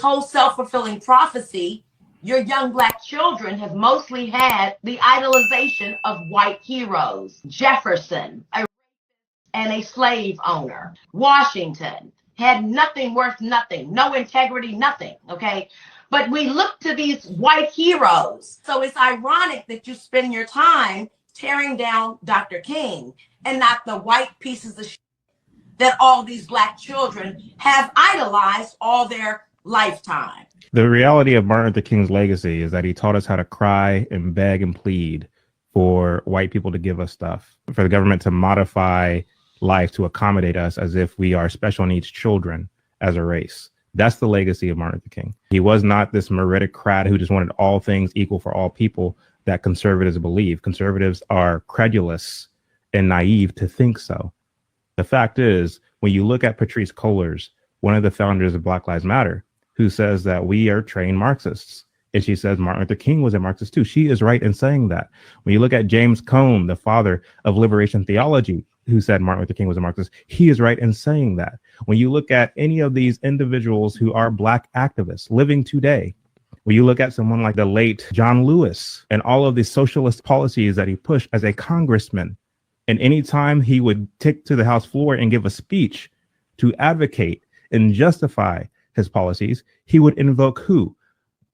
whole self-fulfilling prophecy, your young Black children have mostly had the idolization of white heroes. Jefferson, and a slave owner. Washington had nothing worth nothing, no integrity, nothing, okay? But we look to these white heroes. So it's ironic that you spend your time tearing down Dr. King and not the white pieces of shit that all these Black children have idolized all their lifetime. The reality of Martin Luther King's legacy is that he taught us how to cry and beg and plead for white people to give us stuff, for the government to modify life to accommodate us as if we are special needs children as a race. That's the legacy of Martin Luther King. He was not this meritocrat who just wanted all things equal for all people that conservatives believe. Conservatives are credulous and naive to think so. The fact is, when you look at Patrisse Cullors, one of the founders of Black Lives Matter, who says that we are trained Marxists, and she says Martin Luther King was a Marxist too. She is right in saying that. When you look at James Cone, the father of liberation theology, who said Martin Luther King was a Marxist, he is right in saying that. When you look at any of these individuals who are Black activists living today, when you look at someone like the late John Lewis and all of the socialist policies that he pushed as a congressman, and anytime he would take to the House floor and give a speech to advocate and justify his policies, he would invoke who?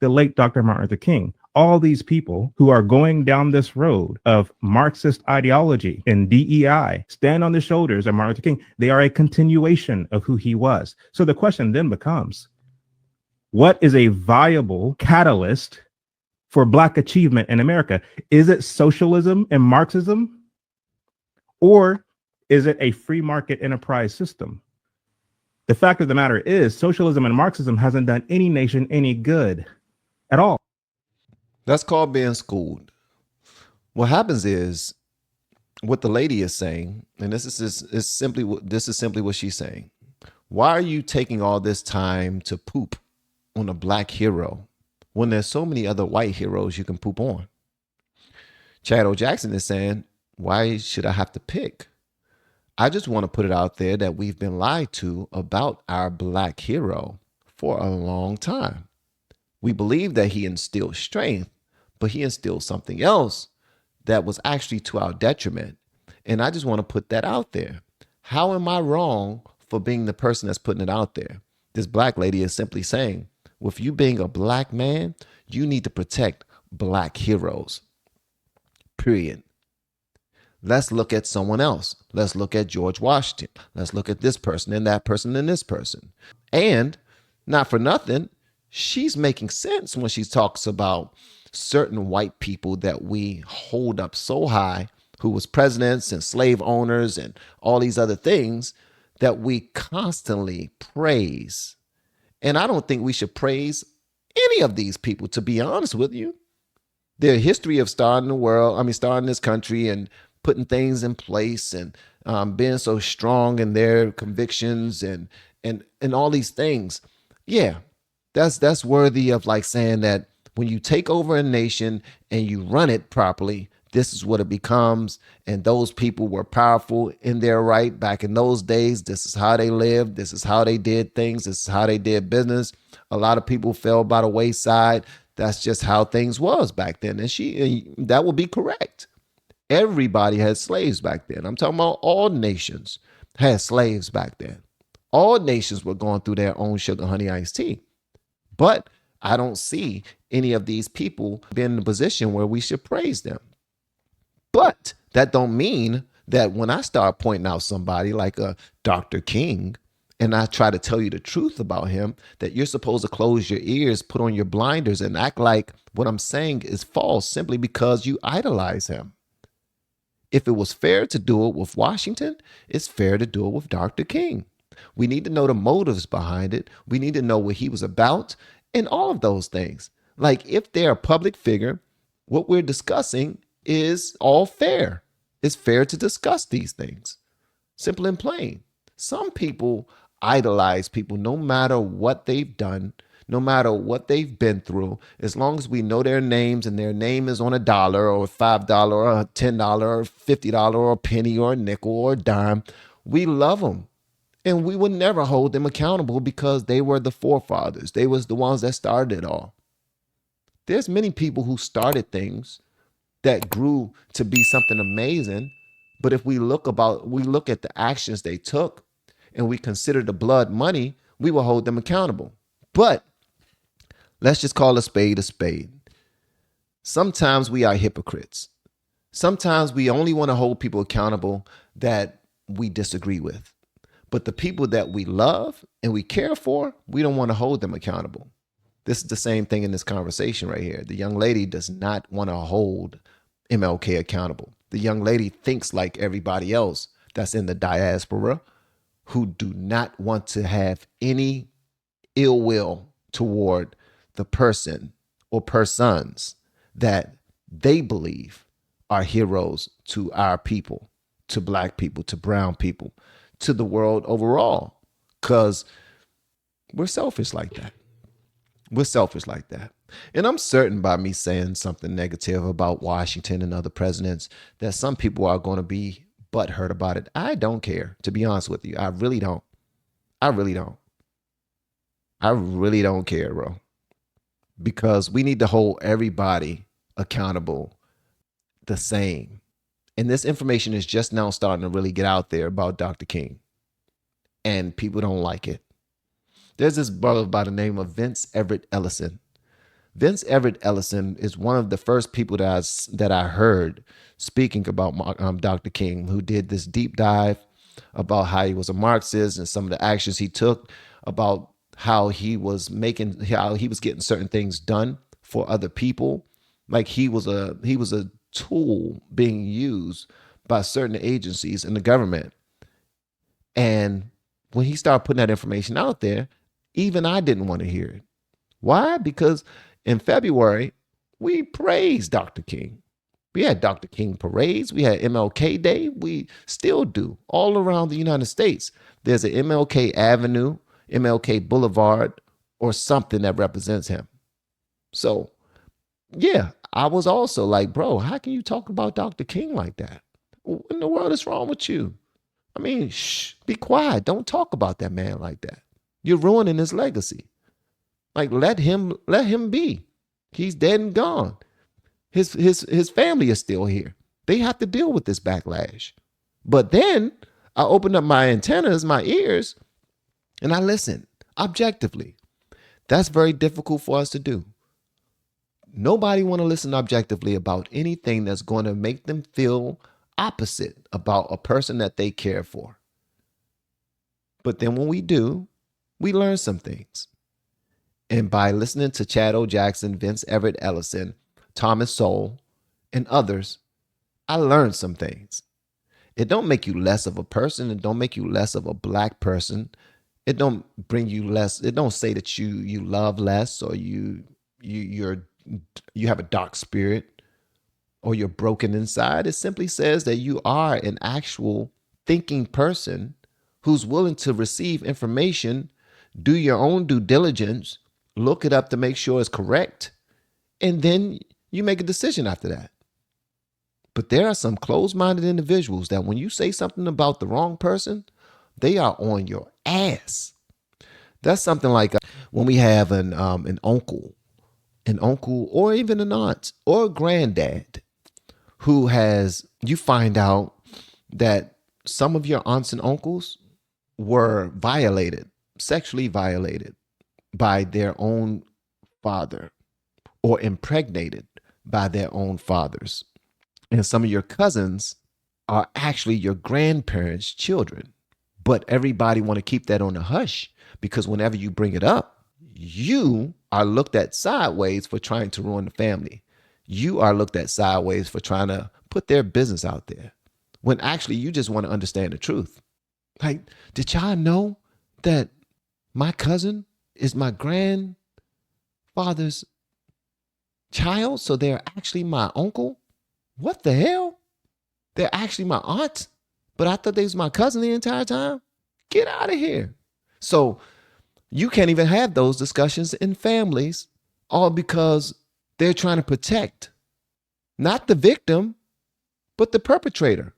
The late Dr. Martin Luther King. All these people who are going down this road of Marxist ideology and DEI stand on the shoulders of Martin Luther King. They are a continuation of who he was. So the question then becomes, what is a viable catalyst for Black achievement in America? Is it socialism and Marxism? Or is it a free market enterprise system? The fact of the matter is, socialism and Marxism hasn't done any nation any good at all. That's called being schooled. What happens is, what the lady is saying, and this is simply what she's saying. Why are you taking all this time to poop on a Black hero when there's so many other white heroes you can poop on? Chad O. Jackson is saying, why should I have to pick? I just want to put it out there that we've been lied to about our Black hero for a long time. We believe that he instilled strength, but he instilled something else that was actually to our detriment. And I just want to put that out there. How am I wrong for being the person that's putting it out there? This Black lady is simply saying, with you being a Black man, you need to protect Black heroes. Period. Let's look at someone else. Let's look at George Washington. Let's look at this person and that person and this person. And not for nothing, she's making sense when she talks about certain white people that we hold up so high, who was presidents and slave owners and all these other things that we constantly praise. And I don't think we should praise any of these people, to be honest with you. Their history of starting this country and putting things in place and being so strong in their convictions and all these things. Yeah, that's worthy of like saying that when you take over a nation and you run it properly, this is what it becomes. And those people were powerful in their right back in those days. This is how they lived. This is how they did things. This is how they did business. A lot of people fell by the wayside. That's just how things was back then. And that would be correct. Everybody had slaves back then. I'm talking about all nations had slaves back then. All nations were going through their own sugar, honey, iced tea. But I don't see any of these people being in a position where we should praise them. But that don't mean that when I start pointing out somebody like a Dr. King and I try to tell you the truth about him, that you're supposed to close your ears, put on your blinders, and act like what I'm saying is false simply because you idolize him. If it was fair to do it with Washington, it's fair to do it with Dr. King. We need to know the motives behind it. We need to know what he was about and all of those things. Like, if they're a public figure, what we're discussing is all fair. It's fair to discuss these things. Simple and plain. Some people idolize people no matter what they've done, no matter what they've been through. As long as we know their names and their name is on $1 or $5 or $10 or $50 or a penny or a nickel or a dime, we love them. And we would never hold them accountable because they were the forefathers. They was the ones that started it all. There's many people who started things that grew to be something amazing. But if we look at the actions they took and we consider the blood money, we will hold them accountable. But let's just call a spade a spade. Sometimes we are hypocrites. Sometimes we only want to hold people accountable that we disagree with. But the people that we love and we care for, we don't want to hold them accountable. This is the same thing in this conversation right here. The young lady does not want to hold MLK accountable. The young lady thinks like everybody else that's in the diaspora who do not want to have any ill will toward the person or persons that they believe are heroes to our people, to black people, to brown people, to the world overall, because we're selfish like that. We're selfish like that. And I'm certain by me saying something negative about Washington and other presidents that some people are going to be butthurt about it. I don't care, to be honest with you. I really don't. I really don't. I really don't care, bro. Because we need to hold everybody accountable the same. And this information is just now starting to really get out there about Dr. King. And people don't like it. There's this brother by the name of Vince Everett Ellison. Vince Everett Ellison is one of the first people that I heard speaking about Dr. King, who did this deep dive about how he was a Marxist and some of the actions he took, about how he was getting certain things done for other people. Like he was a tool being used by certain agencies in the government. And when he started putting that information out there, even I didn't want to hear it. Why? Because in February, we praised Dr. King. We had Dr. King parades. We had MLK Day. We still do all around the United States. There's an MLK Avenue, MLK Boulevard, or something that represents him. So, yeah, I was also like, bro, how can you talk about Dr. King like that? What in the world is wrong with you? I mean, be quiet. Don't talk about that man like that. You're ruining his legacy. Like, let him be. He's dead and gone. His family is still here. They have to deal with this backlash. But then I opened up my antennas, my ears, and I listened objectively. That's very difficult for us to do. Nobody want to listen objectively about anything that's going to make them feel opposite about a person that they care for. But then when we do, we learn some things. And by listening to Chad O. Jackson, Vince Everett Ellison, Thomas Sowell, and others, I learned some things. It don't make you less of a person. It don't make you less of a black person. It don't bring you less. It don't say that you love less or you have a dark spirit or you're broken inside. It simply says that you are an actual thinking person who's willing to receive information, do your own due diligence, look it up to make sure it's correct, and then you make a decision after that. But there are some closed-minded individuals that when you say something about the wrong person, they are on your ass. That's something like when we have an uncle or even an aunt or a granddad who you find out that some of your aunts and uncles were sexually violated by their own father or impregnated by their own fathers. And some of your cousins are actually your grandparents' children. But everybody want to keep that on the hush because whenever you bring it up, you are looked at sideways for trying to ruin the family. You are looked at sideways for trying to put their business out there when actually you just want to understand the truth. Like, did y'all know that my cousin is my grandfather's child? So they're actually my uncle? What the hell? They're actually my aunt? But I thought they was my cousin the entire time? Get out of here. So you can't even have those discussions in families, all because they're trying to protect not the victim, but the perpetrator.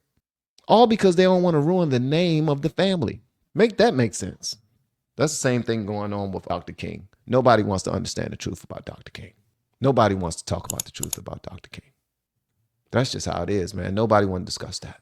All because they don't want to ruin the name of the family. Make that make sense. That's the same thing going on with Dr. King. Nobody wants to understand the truth about Dr. King. Nobody wants to talk about the truth about Dr. King. That's just how it is, man. Nobody wants to discuss that.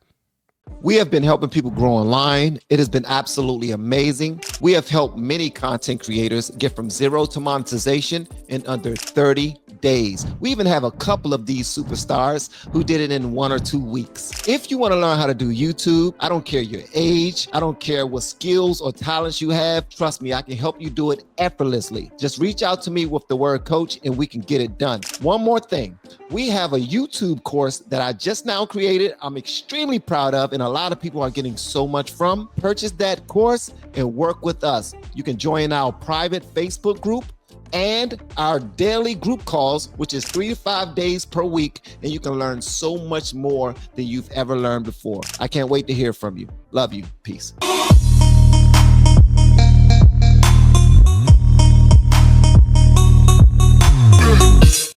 We have been helping people grow online. It has been absolutely amazing. We have helped many content creators get from zero to monetization in under 30 days. We even have a couple of these superstars who did it in 1 or 2 weeks. If you want to learn how to do YouTube, I don't care your age, I don't care what skills or talents you have. Trust me, I can help you do it effortlessly. Just reach out to me with the word coach and we can get it done. One more thing. We have a YouTube course that I just now created. I'm extremely proud of, and a lot of people are getting so much from. Purchase that course and work with us. You can join our private Facebook group and our daily group calls, which is 3 to 5 days per week, and you can learn so much more than you've ever learned before. I can't wait to hear from you. Love you. Peace.